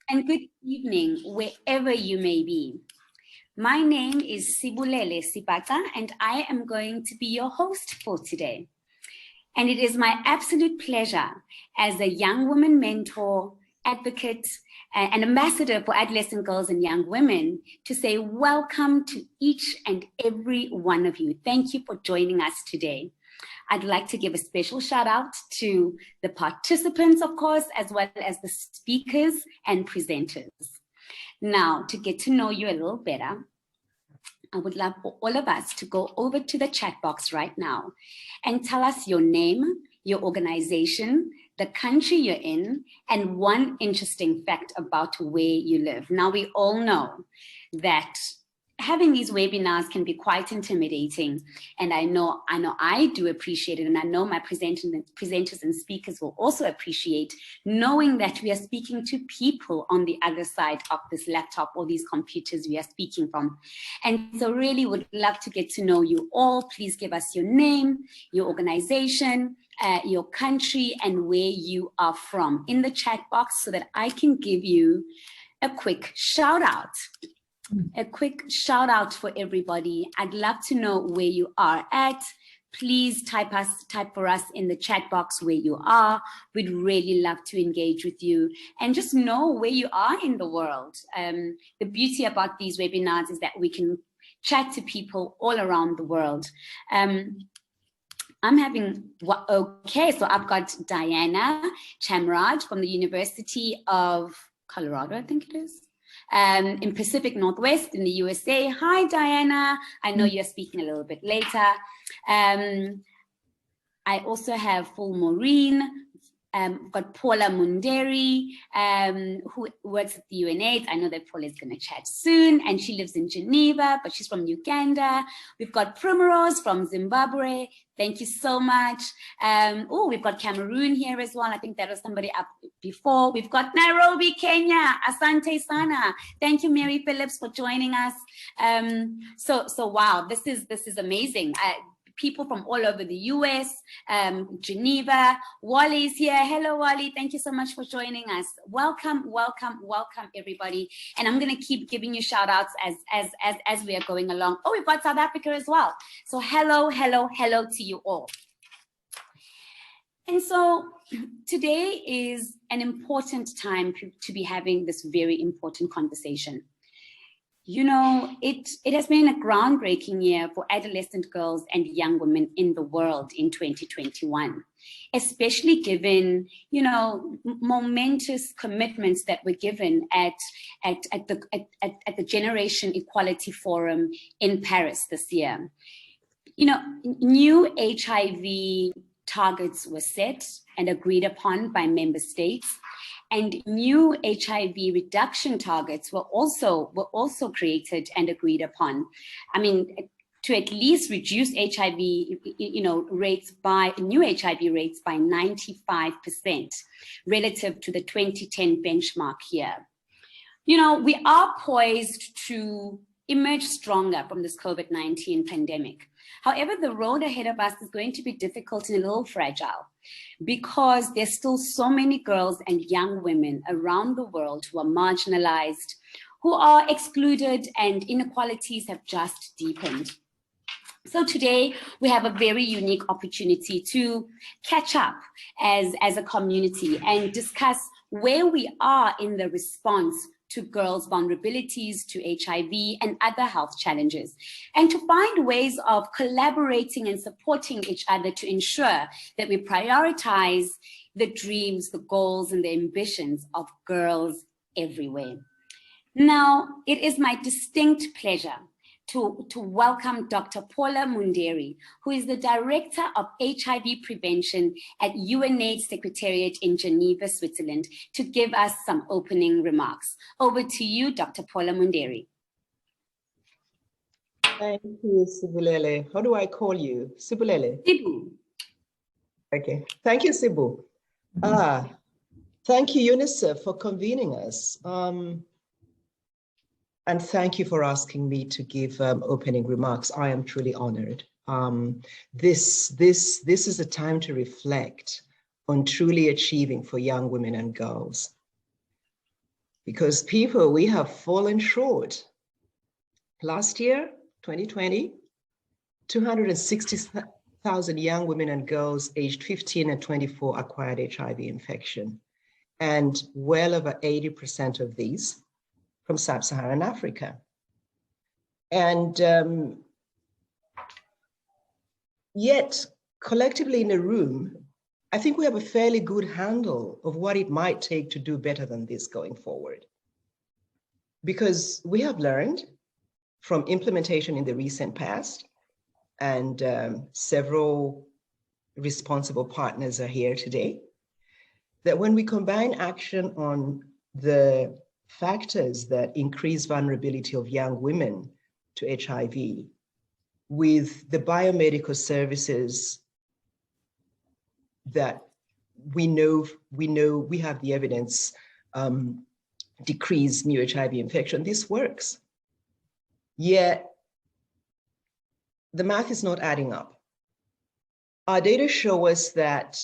and good evening wherever you may be. My name is Sibulele Sibaca, and I am going to be your host for today. And it is my absolute pleasure as a young woman mentor, advocate, and ambassador for adolescent girls and young women to say welcome to each and every one of you. Thank you for joining us today. I'd like to give a special shout out to the participants, of course, as well as the speakers and presenters. Now, to get to know you a little better, I would love for all of us to go over to the chat box right now and tell us your name, your organization, the country you're in, and one interesting fact about where you live. Now, we all know that having these webinars can be quite intimidating, and I know I do appreciate it, and I know my presenters and speakers will also appreciate knowing that we are speaking to people on the other side of this laptop or these computers we are speaking from. And so really would love to get to know you all. Please give us your name, your organization, your country, and where you are from in the chat box so that I can give you a quick shout out. A quick shout out for everybody. I'd love to know where you are at. Please type for us in the chat box where you are. We'd really love to engage with you and just know where you are in the world. The beauty about these webinars is that we can chat to people all around the world. Okay, so I've got Diana Chamraj from the University of Colorado, I think it is. In Pacific Northwest in the USA. Hi, Diana. I know you're speaking a little bit later. I also have Full Maureen. Got Paula Munderi, who works at the UNAIDS. I know that Paula is going to chat soon, and she lives in Geneva, but she's from Uganda. We've got Primrose from Zimbabwe. Thank you so much. Oh, we've got Cameroon here as well. I think that was somebody up before. We've got Nairobi, Kenya. Asante sana. Thank you, Mary Phillips, for joining us. So wow, this is amazing. People from all over the US, Geneva. Wally is here. Hello, Wally. Thank you so much for joining us. Welcome, welcome, welcome, everybody. And I'm going to keep giving you shout outs as we are going along. Oh, we've got South Africa as well. So hello, hello, hello to you all. And so today is an important time to be having this very important conversation. You know, it has been a groundbreaking year for adolescent girls and young women in the world in 2021, especially given, you know, momentous commitments that were given at the Generation Equality Forum in Paris this year. You know, new HIV targets were set and agreed upon by member states. And new HIV reduction targets were also created and agreed upon. I mean, to at least reduce HIV, you know, new HIV rates by 95% relative to the 2010 benchmark here. You know, we are poised to emerge stronger from this COVID-19 pandemic. However, the road ahead of us is going to be difficult and a little fragile because there's still so many girls and young women around the world who are marginalized, who are excluded, and inequalities have just deepened. So today we have a very unique opportunity to catch up as a community and discuss where we are in the response to girls' vulnerabilities to HIV and other health challenges, and to find ways of collaborating and supporting each other to ensure that we prioritize the dreams, the goals, and the ambitions of girls everywhere. Now, it is my distinct pleasure to welcome Dr. Paula Munderi, who is the Director of HIV Prevention at UNAIDS Secretariat in Geneva, Switzerland, to give us some opening remarks. Over to you, Dr. Paula Munderi. Thank you, Sibulele. How do I call you? Sibulele? Sibu. Okay. Thank you, Sibu. Thank you, UNICEF, for convening us. And thank you for asking me to give opening remarks. I am truly honored. This is a time to reflect on truly achieving for young women and girls. because people, we have fallen short. Last year, 2020, 260,000 young women and girls aged 15 and 24 acquired HIV infection, and well over 80% of these from sub-Saharan Africa. And yet, collectively in a room, I think we have a fairly good handle of what it might take to do better than this going forward. Because we have learned from implementation in the recent past, and several responsible partners are here today, that when we combine action on the factors that increase vulnerability of young women to HIV with the biomedical services that we have the evidence decrease new HIV infection, this works. Yet the math is not adding up. Our data show us that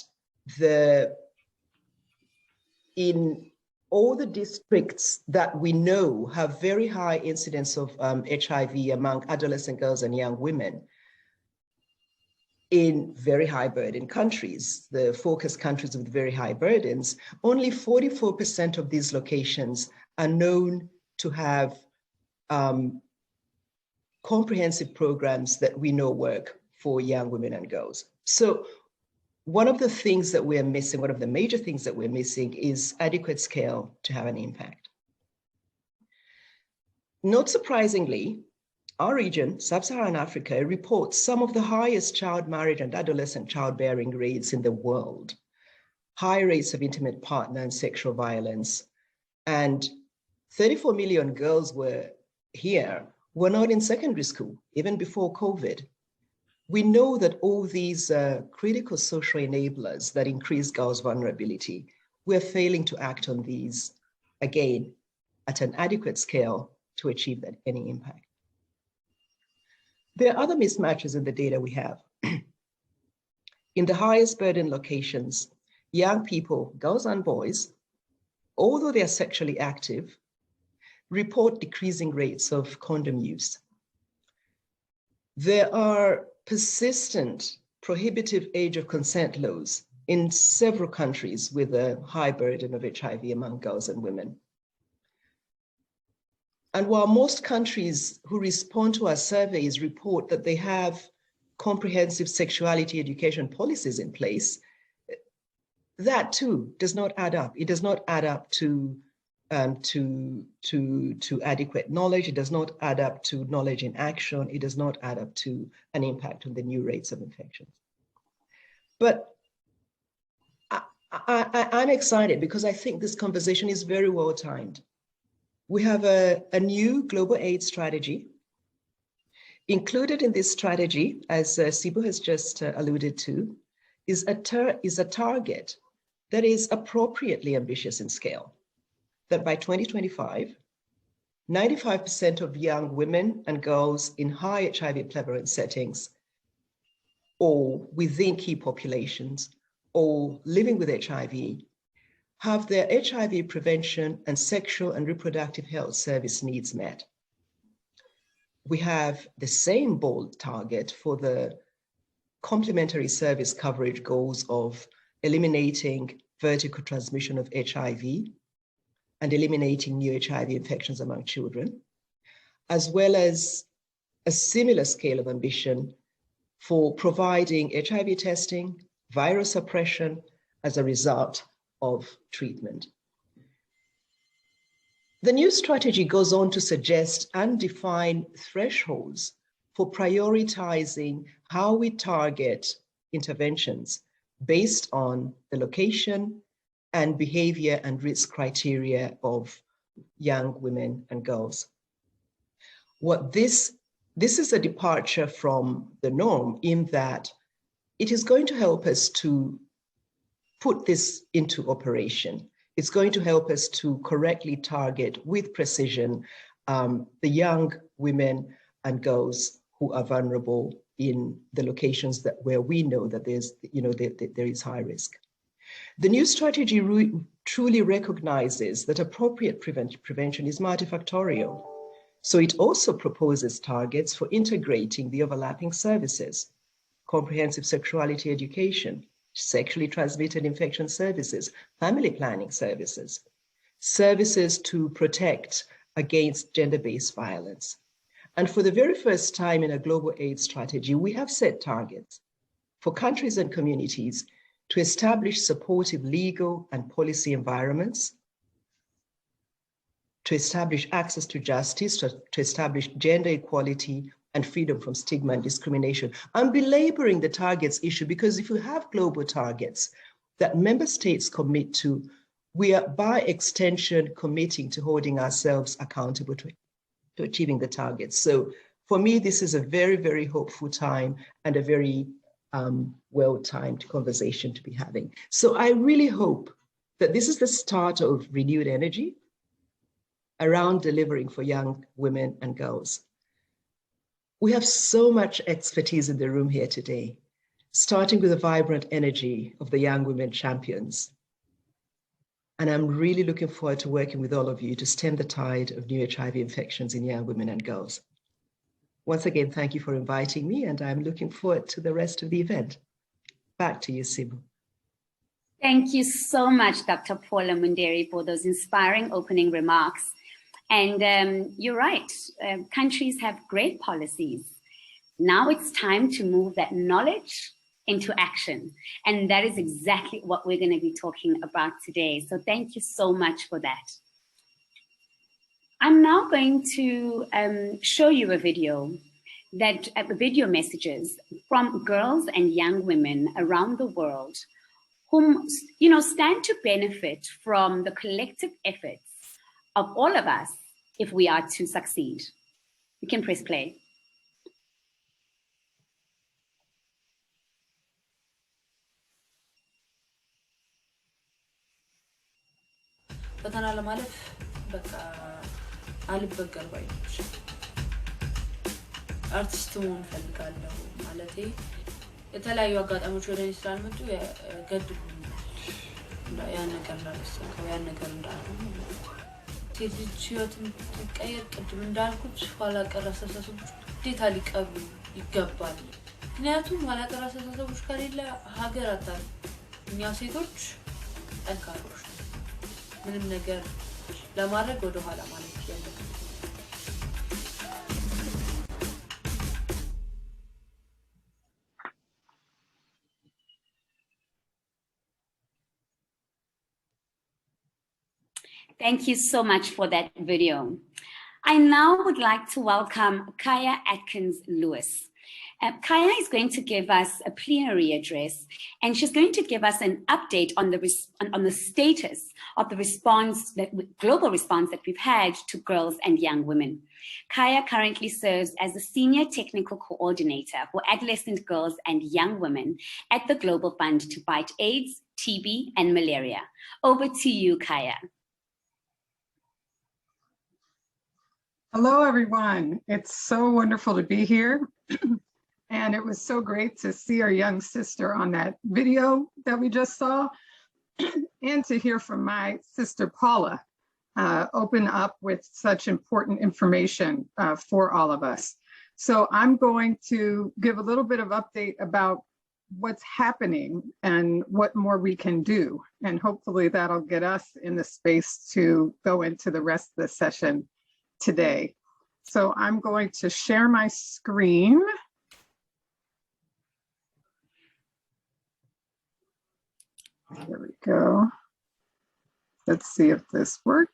in all the districts that we know have very high incidence of HIV among adolescent girls and young women, in very high burden countries, the focus countries with very high burdens, only 44% of these locations are known to have comprehensive programs that we know work for young women and girls. So one of the things that we're missing, one of the major things that we're missing is adequate scale to have an impact. Not surprisingly, our region, Sub-Saharan Africa, reports some of the highest child marriage and adolescent childbearing rates in the world, high rates of intimate partner and sexual violence, and 34 million girls were not in secondary school, even before COVID. We know that all these critical social enablers that increase girls' vulnerability, we're failing to act on these, again, at an adequate scale to achieve any impact. There are other mismatches in the data we have. In the highest burden locations, young people, girls and boys, although they are sexually active, report decreasing rates of condom use. There are persistent prohibitive age of consent laws in several countries with a high burden of HIV among girls and women. And while most countries who respond to our surveys report that they have comprehensive sexuality education policies in place, that too does not add up. It does not add up to adequate knowledge. It does not add up to knowledge in action. It does not add up to an impact on the new rates of infections. But I'm excited because I think this conversation is very well timed. We have a new global AIDS strategy. Included in this strategy, as Sibu has just alluded to, is a target that is appropriately ambitious in scale, that by 2025, 95% of young women and girls in high HIV prevalent settings or within key populations or living with HIV have their HIV prevention and sexual and reproductive health service needs met. We have the same bold target for the complementary service coverage goals of eliminating vertical transmission of HIV and eliminating new HIV infections among children, as well as a similar scale of ambition for providing HIV testing, virus suppression as a result of treatment. The new strategy goes on to suggest and define thresholds for prioritizing how we target interventions based on the location and behavior and risk criteria of young women and girls. This is a departure from the norm in that it is going to help us to put this into operation. It's going to help us to correctly target with precision the young women and girls who are vulnerable in the locations where we know that there is high risk. The new strategy truly recognizes that appropriate prevention is multifactorial. So it also proposes targets for integrating the overlapping services, comprehensive sexuality education, sexually transmitted infection services, family planning services, services to protect against gender-based violence. And for the very first time in a global AIDS strategy, we have set targets for countries and communities to establish supportive legal and policy environments, to establish access to justice, to establish gender equality and freedom from stigma and discrimination. I'm belaboring the targets issue because if you have global targets that member states commit to, we are by extension committing to holding ourselves accountable to achieving the targets. So for me, this is a very, very hopeful time and a very well-timed conversation to be having. So I really hope that this is the start of renewed energy around delivering for young women and girls. We have so much expertise in the room here today, starting with the vibrant energy of the young women champions. And I'm really looking forward to working with all of you to stem the tide of new HIV infections in young women and girls. Once again, thank you for inviting me, and I'm looking forward to the rest of the event. Back to you, Sibu. Thank you so much, Dr. Paula Munderi, for those inspiring opening remarks. And you're right, countries have great policies. Now it's time to move that knowledge into action. And that is exactly what we're going to be talking about today. So thank you so much for that. I'm now going to show you a video messages from girls and young women around the world whom, stand to benefit from the collective efforts of all of us if we are to succeed. You can press play. ፈተና ለማለፍ በቃ አልበገር ባይኖች አርቲስት መሆን ፈልጋለሁ ማለቴ የተለያዩ አጋጣሚዎች ወደ እኔ ስላልመጡ ገድቡኛል ያን ነገር እንዳልሰንከው ያን ነገር እንዳልሆነ ትልጅ ህይወትን ተቀየር ቅድም እንዳልኩት ኋላ ቀር አስተሳሰቦች ግዴታ ሊቀሩ ይገባል ምክንያቱም ኋላ ቀር አስተሳሰቦች ከሌለ ሀገር አታል እኛ ሴቶች ጠንካሮች ምንም ነገር ለማድረግ ወደ ኋላ ማለት ያለብን Thank you so much for that video. I now would like to welcome Caya Atkins Lewis. Caya is going to give us a plenary address, and she's going to give us an update on the status of the global response that we've had to girls and young women. Caya currently serves as the Senior Technical Coordinator for Adolescent Girls and Young Women at the Global Fund to Fight AIDS, TB, and Malaria. Over to you, Caya. Hello, everyone. It's so wonderful to be here. And it was so great to see our young sister on that video that we just saw and to hear from my sister Paula open up with such important information for all of us. So I'm going to give a little bit of update about what's happening and what more we can do. And hopefully that'll get us in the space to go into the rest of the session today. So I'm going to share my screen. There we go. Let's see if this works.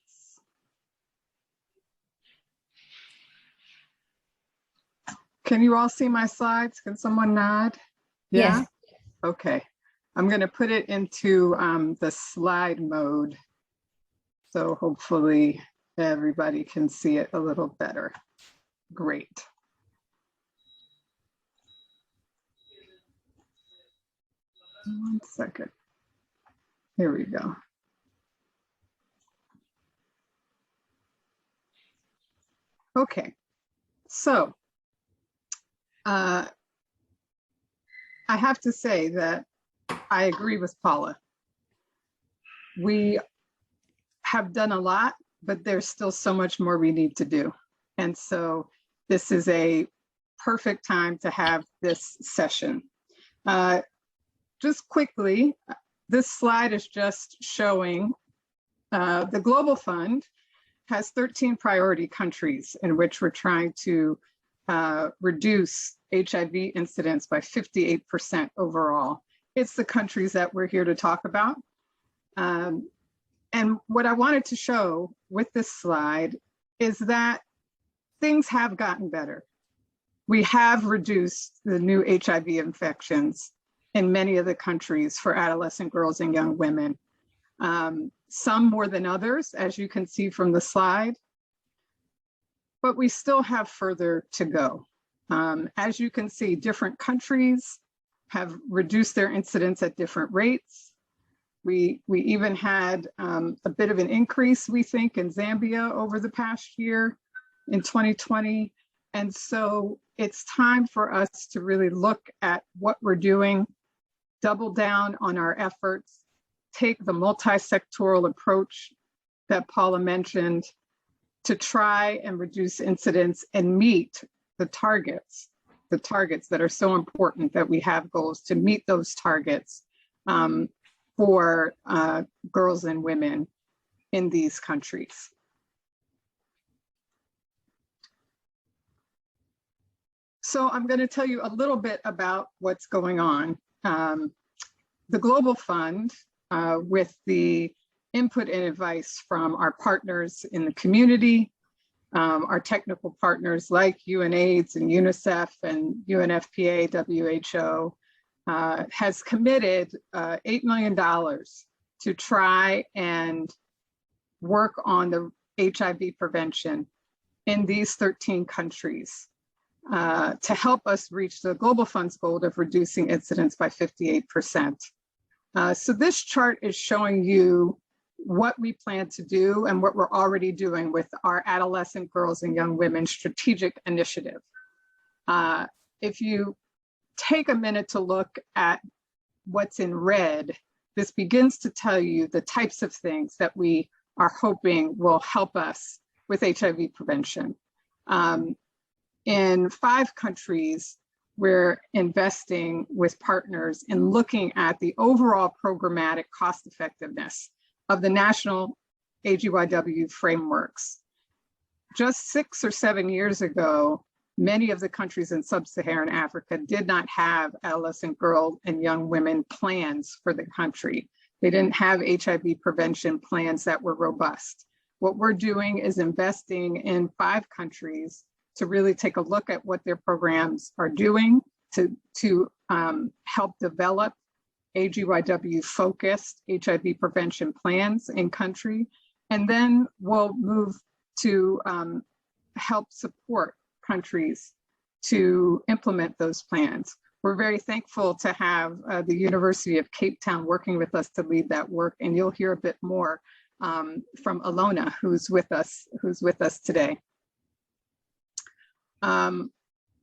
Can you all see my slides? Can someone nod? Yeah? Yes. Okay. I'm going to put it into the slide mode. So hopefully everybody can see it a little better. Great. One second. Here we go. Okay, so I have to say that I agree with Paula. we have done a lot, but there's still so much more we need to do. And so this is a perfect time to have this session. Just quickly, this slide is just showing the Global Fund has 13 priority countries in which we're trying to reduce HIV incidence by 58% overall. It's the countries that we're here to talk about. And what I wanted to show with this slide is that things have gotten better. We have reduced the new HIV infections in many of the countries for adolescent girls and young women. Some more than others, as you can see from the slide, but we still have further to go. As you can see, different countries have reduced their incidence at different rates. We even had a bit of an increase, we think, in Zambia over the past year in 2020. And so it's time for us to really look at what we're doing, double down on our efforts, take the multi-sectoral approach that Paula mentioned to try and reduce incidence and meet the targets that are so important, that we have goals to meet those targets for girls and women in these countries. So I'm going to tell you a little bit about what's going on. The Global Fund, with the input and advice from our partners in the community, our technical partners like UNAIDS and UNICEF and UNFPA, WHO, has committed $8 million to try and work on the HIV prevention in these 13 countries to help us reach the Global Fund's goal of reducing incidence by 58%. So this chart is showing you what we plan to do and what we're already doing with our Adolescent Girls and Young Women Strategic Initiative. If you take a minute to look at what's in red, this begins to tell you the types of things that we are hoping will help us with HIV prevention. In 5 countries, we're investing with partners in looking at the overall programmatic cost effectiveness of the national AGYW frameworks. Just 6 or 7 years ago, many of the countries in sub-Saharan Africa did not have adolescent girl and young women plans for the country. They didn't have HIV prevention plans that were robust. What we're doing is investing in 5 countries to really take a look at what their programs are doing to help develop AGYW-focused HIV prevention plans in country. And then we'll move to help support countries to implement those plans. We're very thankful to have the University of Cape Town working with us to lead that work, and you'll hear a bit more from Alona, who's with us today.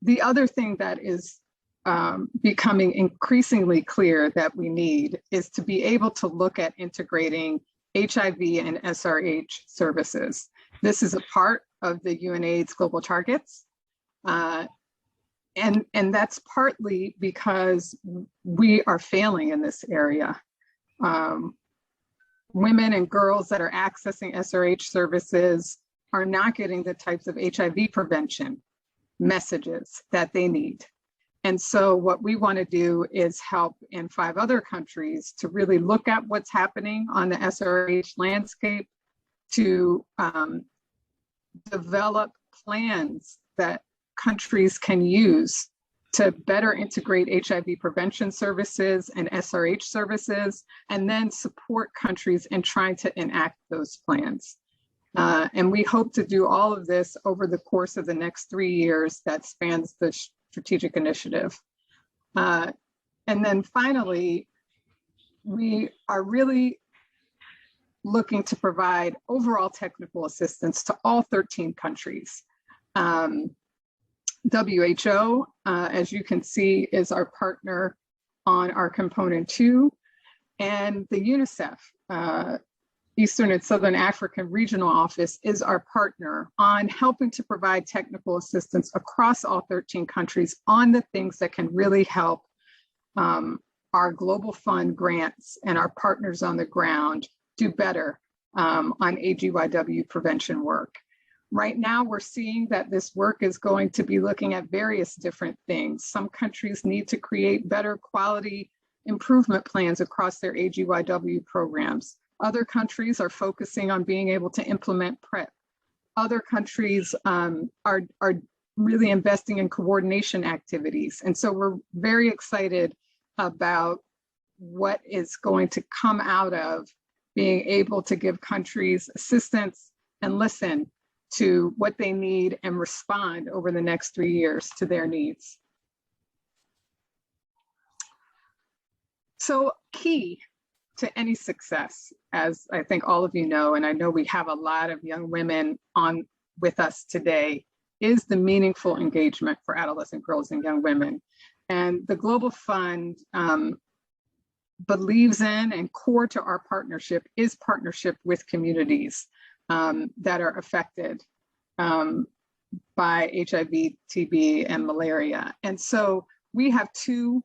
The other thing that is becoming increasingly clear that we need is to be able to look at integrating HIV and SRH services. This is a part of the UNAIDS global targets. And that's partly because we are failing in this area. Women and girls that are accessing SRH services are not getting the types of HIV prevention messages that they need. And so what we want to do is help in 5 other countries to really look at what's happening on the SRH landscape, to develop plans that countries can use to better integrate HIV prevention services and SRH services, and then support countries in trying to enact those plans. And we hope to do all of this over the course of the next 3 years that spans the strategic initiative. And then finally, we are really looking to provide overall technical assistance to all 13 countries. WHO, as you can see, is our partner on our component 2. And the UNICEF, Eastern and Southern African Regional Office, is our partner on helping to provide technical assistance across all 13 countries on the things that can really help our Global Fund grants and our partners on the ground do better on AGYW prevention work. Right now, we're seeing that this work is going to be looking at various different things. Some countries need to create better quality improvement plans across their AGYW programs. Other countries are focusing on being able to implement PrEP. Other countries are really investing in coordination activities. And so we're very excited about what is going to come out of being able to give countries assistance and listen to what they need and respond over the next 3 years to their needs. So key to any success, as I think all of you know, and I know we have a lot of young women on with us today, is the meaningful engagement for adolescent girls and young women. And the Global Fund believes in, and core to our partnership is partnership with communities that are affected by HIV, TB, and malaria. And so we have two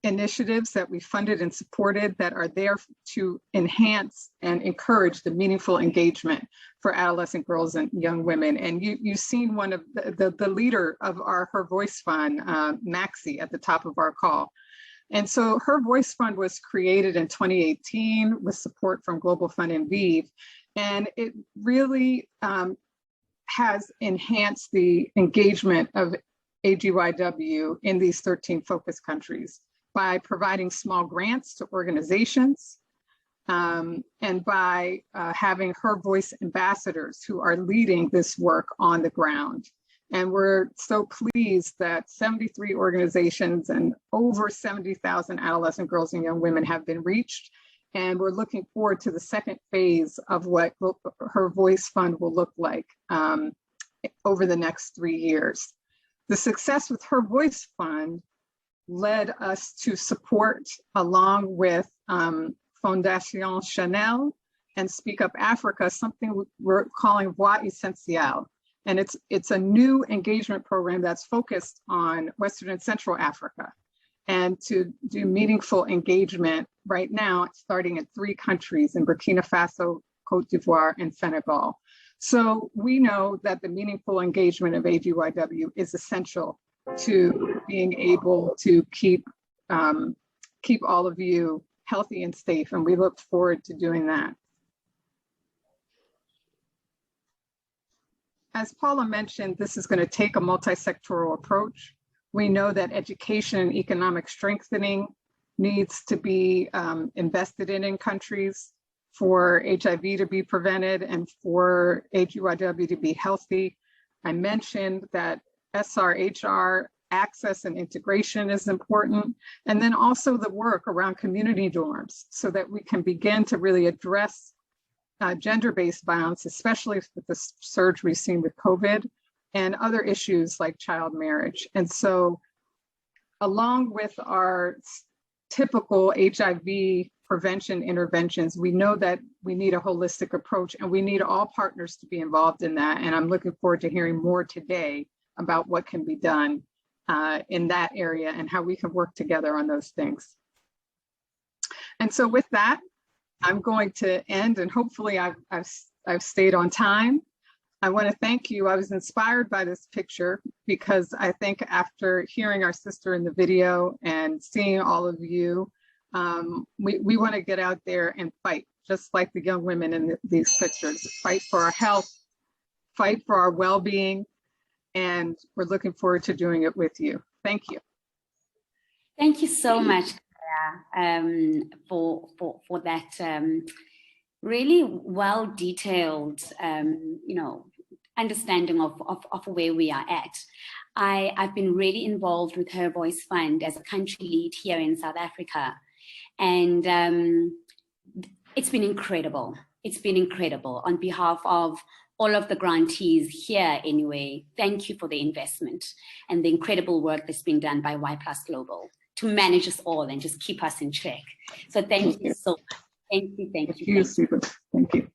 initiatives that we funded and supported that are there to enhance and encourage the meaningful engagement for adolescent girls and young women. And you've seen one of the leader of our Her Voice Fund, Maxie, at the top of our call. And so Her Voice Fund was created in 2018 with support from Global Fund and ViV. And it really has enhanced the engagement of AGYW in these 13 focus countries by providing small grants to organizations and by having Her Voice ambassadors who are leading this work on the ground. And we're so pleased that 73 organizations and over 70,000 adolescent girls and young women have been reached. And we're looking forward to the second phase of what Her Voice Fund will look like over the next 3 years. The success with Her Voice Fund led us to support, along with Fondation Chanel and Speak Up Africa, something we're calling Voix Essentielle. And it's a new engagement program that's focused on Western and Central Africa, and to do meaningful engagement right now, starting in 3 countries, in Burkina Faso, Cote d'Ivoire, and Senegal. So we know that the meaningful engagement of AGYW is essential to being able to keep all of you healthy and safe, and we look forward to doing that. As Paula mentioned, this is going to take a multi-sectoral approach. We know that education and economic strengthening needs to be invested in countries for HIV to be prevented and for AGYW to be healthy. I mentioned that SRHR access and integration is important, and then also the work around community dorms so that we can begin to really address gender-based violence, especially with the surge we've seen with COVID and other issues like child marriage. And so along with our typical HIV prevention interventions, we know that we need a holistic approach, and we need all partners to be involved in that. And I'm looking forward to hearing more today about what can be done in that area and how we can work together on those things. And so with that, I'm going to end, and hopefully I've stayed on time. I want to thank you. I was inspired by this picture because I think after hearing our sister in the video and seeing all of you, we want to get out there and fight, just like the young women in these pictures. Fight for our health, fight for our well-being, and we're looking forward to doing it with you. Thank you. Thank you so much, Caya, for that really well-detailed, understanding of where we are at. I've been really involved with Her Voice Fund as a country lead here in South Africa, and it's been incredible. It's been incredible. On behalf of all of the grantees here anyway, thank you for the investment and the incredible work that's been done by Y+ Global. manage us all and just keep us in check. So thank you so much. Thank you. Thank you.